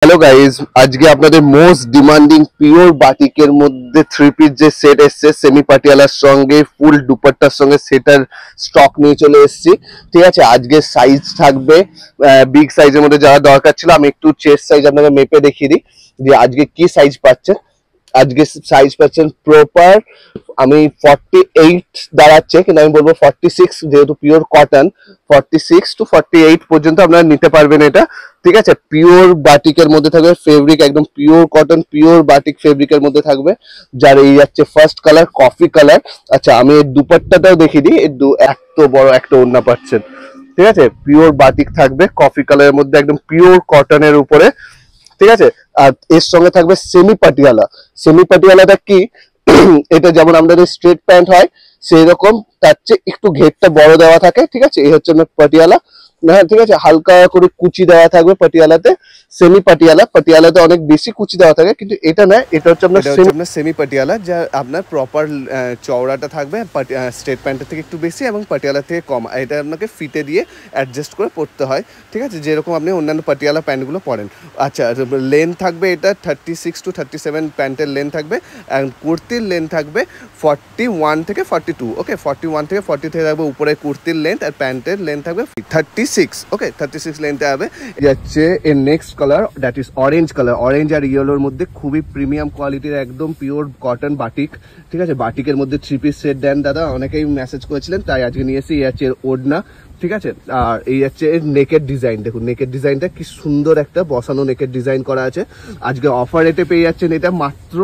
Hello guys, আজকে আপনাদের most demanding pure বাটিকের মধ্যে থ্রি পিস যে সেট এসছে সেমি পাটিয়ালার সঙ্গে ফুল দুপাট্টার সঙ্গে সেটার স্টক নিয়ে চলে এসেছি। ঠিক আছে, আজকে সাইজ থাকবে বিগ সাইজের মধ্যে যারা দরকার ছিল। আমি একটু চেস্ট সাইজ আপনাকে মেপে দেখিয়ে দিই যে আজকে কি সাইজ পাচ্ছেন। আজকে সাইজ পাচ্ছেন প্রপার, আমি 48 দাঁড়াচ্ছে, কিন্তু আমি বলবো 46, যেহেতু পিওর কটন 46 to 48 পর্যন্ত আপনারা নিতে পারবেন এটা। ঠিক আছে, পিওর বাটিকের মধ্যে থাকবে, ফেব্রিক একদম পিওর কটন পিওর বাটিক ফেব্রিকের মধ্যে থাকবে। যার এই যাচ্ছে ফার্স্ট কালার কফি কালার। আচ্ছা, আমি এর দুপাট্টাটাও দেখিয়ে দিই। এত বড় একটা ওড়না পাচ্ছেন। ঠিক আছে, পিওর বাটিক থাকবে কফি কালারের মধ্যে, একদম পিওর কটনের উপরে। ঠিক আছে, আর এর সঙ্গে থাকবে সেমি পাটিয়ালা। সেমি পাটিয়ালাটা কি, এটা যেমন আমাদের স্ট্রেট প্যান্ট হয় সেই রকম, তার চেয়ে একটু ঘেরটা বড় দেওয়া থাকে। ঠিক আছে, এই হচ্ছে আপনার পাটিয়ালা। হ্যাঁ, ঠিক আছে, হালকা করে কুচি দেওয়া থাকবে পাটিয়ালাতে। সেমি পাটিয়ালাতে অনেক বেশি কুচি দেওয়া থাকে, কিন্তু এটা না, এটা হচ্ছে আপনার সেমি পাটিয়ালা, যা আপনার প্রপার চওড়াটা থাকবে স্ট্রেট প্যান্টের থেকে একটু বেশি এবং পাটিয়ালা থেকে কম। এটা আপনাকে ফিতে দিয়ে অ্যাডজাস্ট করে পরতে হয়। ঠিক আছে, যেরকম আপনি অন্যান্য পাটিয়ালা প্যান্টগুলো পরেন। আচ্ছা, লেন্থ থাকবে এটা 36 to 37 প্যান্টের লেন্থ থাকবে, আর কুর্তির লেন্থ থাকবে 41 থেকে 42। ওকে, 41 থেকে 40 থেকে থাকবে উপরে কুর্তির লেন্থ, আর প্যান্টের লেন্থ থাকবে 36। ওকে, 36 লেন্থে হবে। যাচ্ছে এর next colour, that is orange colour. Orange আর ইয়েলোর মধ্যে খুবই প্রিমিয়াম কোয়ালিটির একদম পিওর কটন বাটিক। ঠিক আছে, বাটিকের মধ্যে থ্রি পিস সেট দেন দাদা, অনেকেই মেসেজ করেছিলেন, তাই আজকে নিয়ে এসেছি। এই হচ্ছে ওড়না। ঠিক আছে, আর এই হচ্ছে নেকের ডিজাইন। দেখুন নেকের ডিজাইনটা কি সুন্দর, একটা বসানো নেকের ডিজাইন করা আছে। আজকে অফার রেটে পেয়ে যাচ্ছেন এটা মাত্র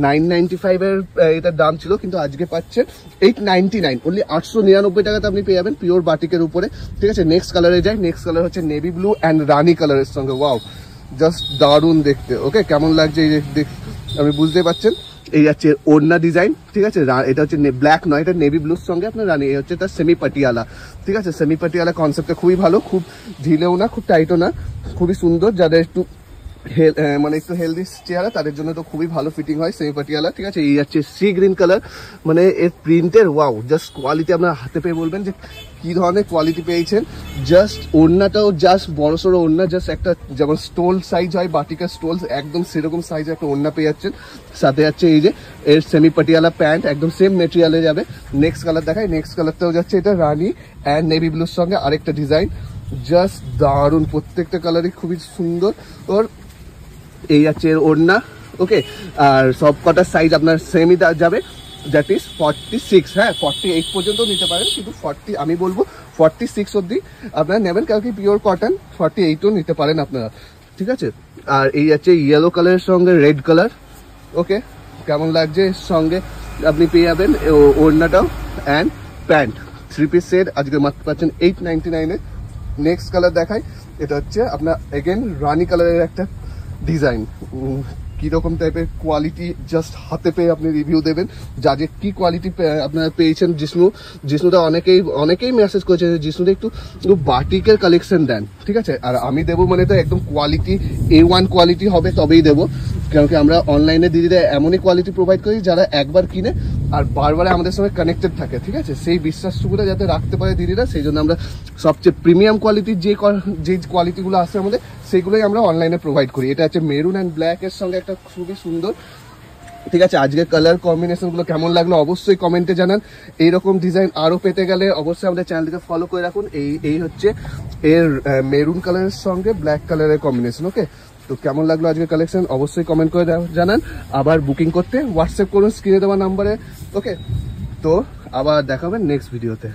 995 এর এটার দাম ছিল, কিন্তু আজকে পাচ্ছেন 899, অনলি 899 টাকাতে আপনি পেয়ে যাবেন পিওর বাটিকের উপরে। ঠিক আছে, নেক্সট কালারে যাই। নেক্সট কালার হচ্ছে নেভি ব্লু অ্যান্ড রানি কালারের সঙ্গে। ওয়াও, জাস্ট দারুণ দেখতে। ওকে, কেমন লাগছে এই আপনি বুঝতেই পারছেন। এই হচ্ছে ওড়না ডিজাইন। ঠিক আছে, এটা হচ্ছে ব্ল্যাক নয়, এটা নেভি ব্লুর সঙ্গে আপনার রানি। এই হচ্ছে তার সেমি পাটিয়ালা। ঠিক আছে, সেমি পাটিয়ালা কনসেপ্টটা খুবই ভালো, খুব ঢিলেও না খুব টাইটও না, খুবই সুন্দর। যাদের একটু মানে একটু হেলদি চেহারা তাদের জন্য তো খুবই ভালো ফিটিং হয় সেমি পাটিয়ালা। ঠিক আছে, এই হচ্ছে সি গ্রিন কালার, মানে এর প্রিন্টের ওয়াও, জাস্ট কোয়ালিটি আপনার হাতে পেয়ে বলবেন যে কি ধরনের কোয়ালিটি পেয়েছেন। জাস্ট ওড়নাটাও জাস্ট বড় সড়ো ওড়না, জাস্ট একটা যেমন স্টোল সাইজ হয় বাটিকার স্টোল, একদম সেরকম সাইজে একটা ওড়না পেয়ে যাচ্ছেন। সাথে যাচ্ছে এই যে এর সেমি পাটিয়ালা প্যান্ট, একদম সেম মেটেরিয়ালে যাবে। নেক্সট কালার দেখায়। নেক্সট কালারটাও যাচ্ছে এটা রানি অ্যান্ড নেভি ব্লুর সঙ্গে আরেকটা ডিজাইন। জাস্ট দারুণ, প্রত্যেকটা কালারই খুবই সুন্দর। ওর এই আছে এর ওড়না। ওকে, আর সব কটার সাইজ আপনার সেমই যাবে, দ্যাট ইজ 46। হ্যাঁ, 48 পর্যন্ত নিতে পারেন, কিন্তু আমি বলবো 46 অব্দি আপনারা নেবেন, কারণ কি পিওর কটন। 48ও নিতে পারেন আপনারা। ঠিক আছে, আর এই আছে ইয়েলো কালারের সঙ্গে রেড কালার। ওকে, কেমন লাগছে এর সঙ্গে আপনি পেয়ে যাবেন ওড়নাটাও and pant. Three piece set আজকে মাত্র পাচ্ছেন 899-এ। নেক্সট কালার দেখাই। এটা হচ্ছে আপনার এগেন রানি কালারের একটা ডিজাইন। কিরকম টাইপের কোয়ালিটি জাস্ট হাতে পেয়ে আপনি রিভিউ দেবেন, যা যে কি কোয়ালিটি আপনারা পেয়েছেন। জিষ্ণুটা অনেকেই মেসেজ করেছে যে জিষ্ণুটা একটু বাটিকের কালেকশন দেন। ঠিক আছে, আর আমি দেবো মানে তো একদম কোয়ালিটি A1 কোয়ালিটি হবে, তবেই দেবো। কারণ কি আমরা অনলাইনে দিদিরা এমনই কোয়ালিটি প্রোভাইড করি যারা একবার কিনে আর বারবার আমাদের সঙ্গে কানেক্টেড থাকে। ঠিক আছে, সেই বিশ্বাসটুকুটা যাতে রাখতে পারে দিদিরা, সেই জন্য আমরা সবচেয়ে প্রিমিয়াম কোয়ালিটির যে কোয়ালিটিগুলো আছে আমাদের, সেইগুলোই আমরা অনলাইনে প্রোভাইড করি। এটা হচ্ছে মেরুন অ্যান্ড ব্ল্যাকের সঙ্গে একটা খুবই সুন্দর। ঠিক আছে, আজকে কালার কম্বিনেশনগুলো কেমন লাগলো অবশ্যই কমেন্টে জানান। এইরকম ডিজাইন আরও পেতে গেলে অবশ্যই আমাদের চ্যানেলটিকে ফলো করে রাখুন। এই হচ্ছে এর মেরুন কালারের সঙ্গে ব্ল্যাক কালারের কম্বিনেশন। ওকে, তো কেমন লাগলো আজকে কালেকশন অবশ্যই কমেন্ট করে জানান। আবার বুকিং করতে হোয়াটসঅ্যাপ করুন স্ক্রিনে দেওয়া নাম্বারে। ওকে, তো আবার দেখা হবে নেক্সট ভিডিওতে।